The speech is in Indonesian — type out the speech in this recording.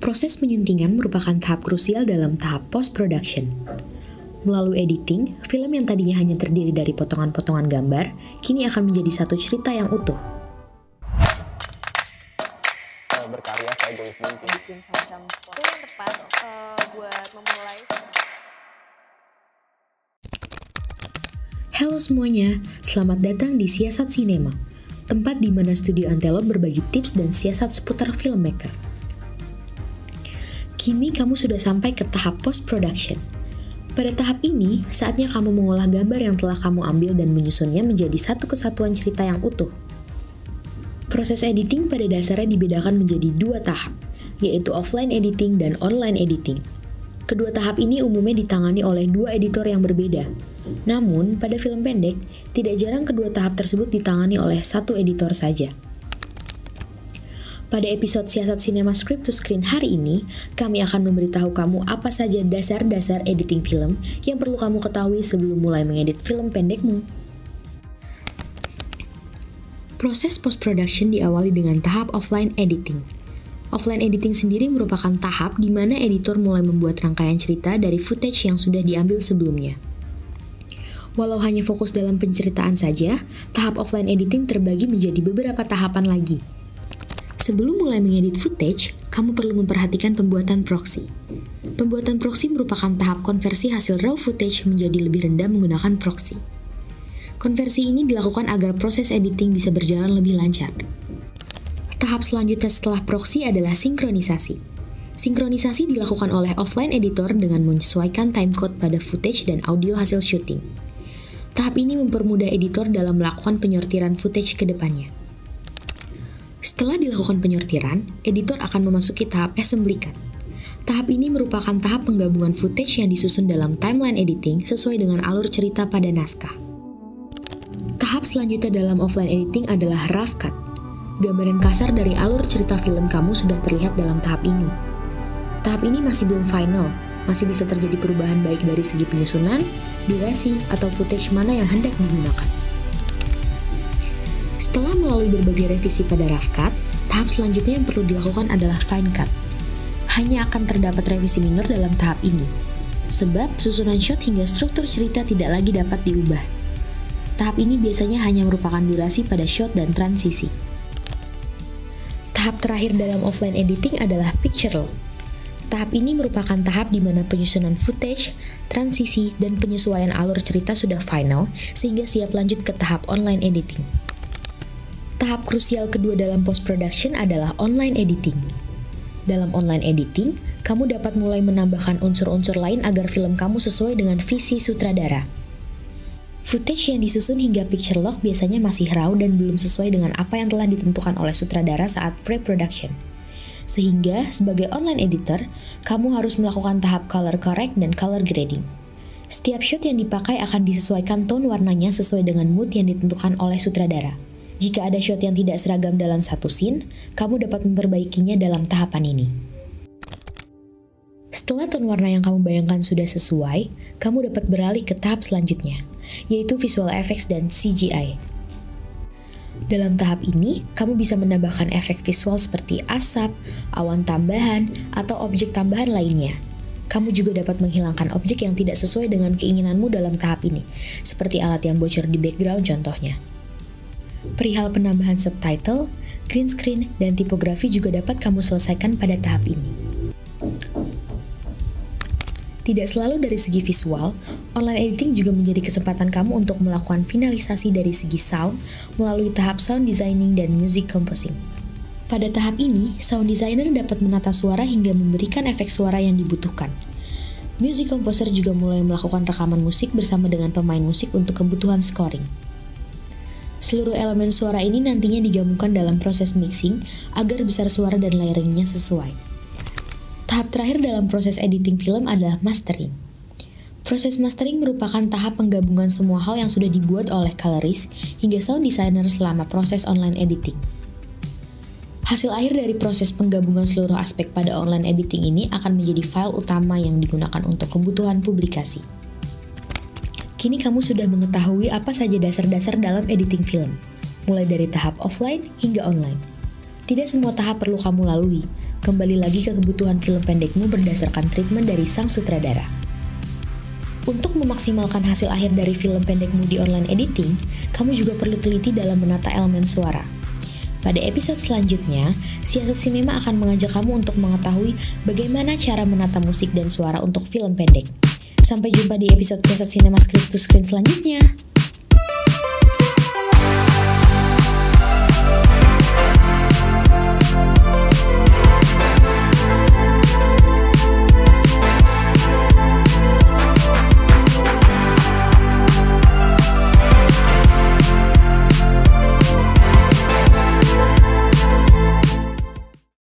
Proses penyuntingan merupakan tahap krusial dalam tahap post-production. Melalui editing, film yang tadinya hanya terdiri dari potongan-potongan gambar, kini akan menjadi satu cerita yang utuh. Berkarya seegois mungkin. Bikin semacam waktu yang tepat buat memulai. Halo semuanya, selamat datang di Siasat Sinema, tempat di mana Studio Antelope berbagi tips dan siasat seputar filmmaker. Kini kamu sudah sampai ke tahap post-production. Pada tahap ini, saatnya kamu mengolah gambar yang telah kamu ambil dan menyusunnya menjadi satu kesatuan cerita yang utuh. Proses editing pada dasarnya dibedakan menjadi dua tahap, yaitu offline editing dan online editing. Kedua tahap ini umumnya ditangani oleh dua editor yang berbeda. Namun, pada film pendek, tidak jarang kedua tahap tersebut ditangani oleh satu editor saja. Pada episode Siasat Sinema Script to Screen hari ini, kami akan memberitahu kamu apa saja dasar-dasar editing film yang perlu kamu ketahui sebelum mulai mengedit film pendekmu. Proses post-production diawali dengan tahap offline editing. Offline editing sendiri merupakan tahap di mana editor mulai membuat rangkaian cerita dari footage yang sudah diambil sebelumnya. Walau hanya fokus dalam penceritaan saja, tahap offline editing terbagi menjadi beberapa tahapan lagi. Sebelum mulai mengedit footage, kamu perlu memperhatikan pembuatan proxy. Pembuatan proxy merupakan tahap konversi hasil raw footage menjadi lebih rendah menggunakan proxy. Konversi ini dilakukan agar proses editing bisa berjalan lebih lancar. Tahap selanjutnya setelah proxy adalah sinkronisasi. Sinkronisasi dilakukan oleh offline editor dengan menyesuaikan timecode pada footage dan audio hasil syuting. Tahap ini mempermudah editor dalam melakukan penyortiran footage ke depannya. Setelah dilakukan penyortiran, editor akan memasuki tahap assembly cut. Tahap ini merupakan tahap penggabungan footage yang disusun dalam timeline editing sesuai dengan alur cerita pada naskah. Tahap selanjutnya dalam offline editing adalah rough cut. Gambaran kasar dari alur cerita film kamu sudah terlihat dalam tahap ini. Tahap ini masih belum final, masih bisa terjadi perubahan baik dari segi penyusunan, durasi, atau footage mana yang hendak digunakan. Setelah melalui berbagai revisi pada rough cut, tahap selanjutnya yang perlu dilakukan adalah fine cut. Hanya akan terdapat revisi minor dalam tahap ini, sebab susunan shot hingga struktur cerita tidak lagi dapat diubah. Tahap ini biasanya hanya merupakan durasi pada shot dan transisi. Tahap terakhir dalam offline editing adalah picture lock. Tahap ini merupakan tahap di mana penyusunan footage, transisi, dan penyesuaian alur cerita sudah final sehingga siap lanjut ke tahap online editing. Tahap krusial kedua dalam post-production adalah online editing. Dalam online editing, kamu dapat mulai menambahkan unsur-unsur lain agar film kamu sesuai dengan visi sutradara. Footage yang disusun hingga picture lock biasanya masih raw dan belum sesuai dengan apa yang telah ditentukan oleh sutradara saat pre-production. Sehingga, sebagai online editor, kamu harus melakukan tahap color correct dan color grading. Setiap shot yang dipakai akan disesuaikan tone warnanya sesuai dengan mood yang ditentukan oleh sutradara. Jika ada shot yang tidak seragam dalam satu scene, kamu dapat memperbaikinya dalam tahapan ini. Setelah tone warna yang kamu bayangkan sudah sesuai, kamu dapat beralih ke tahap selanjutnya, yaitu visual effects dan CGI. Dalam tahap ini, kamu bisa menambahkan efek visual seperti asap, awan tambahan, atau objek tambahan lainnya. Kamu juga dapat menghilangkan objek yang tidak sesuai dengan keinginanmu dalam tahap ini, seperti alat yang bocor di background contohnya. Perihal penambahan subtitle, green screen, dan tipografi juga dapat kamu selesaikan pada tahap ini. Tidak selalu dari segi visual, online editing juga menjadi kesempatan kamu untuk melakukan finalisasi dari segi sound melalui tahap sound designing dan music composing. Pada tahap ini, sound designer dapat menata suara hingga memberikan efek suara yang dibutuhkan. Music composer juga mulai melakukan rekaman musik bersama dengan pemain musik untuk kebutuhan scoring. Seluruh elemen suara ini nantinya digabungkan dalam proses mixing agar besar suara dan layeringnya sesuai. Tahap terakhir dalam proses editing film adalah mastering. Proses mastering merupakan tahap penggabungan semua hal yang sudah dibuat oleh colorist hingga sound designer selama proses online editing. Hasil akhir dari proses penggabungan seluruh aspek pada online editing ini akan menjadi file utama yang digunakan untuk kebutuhan publikasi. Kini kamu sudah mengetahui apa saja dasar-dasar dalam editing film, mulai dari tahap offline hingga online. Tidak semua tahap perlu kamu lalui. Kembali lagi ke kebutuhan film pendekmu berdasarkan treatment dari sang sutradara. Untuk memaksimalkan hasil akhir dari film pendekmu di online editing, kamu juga perlu teliti dalam menata elemen suara. Pada episode selanjutnya, Siasat Sinema akan mengajak kamu untuk mengetahui bagaimana cara menata musik dan suara untuk film pendek. Sampai jumpa di episode Siasat Sinema Script to Screen selanjutnya.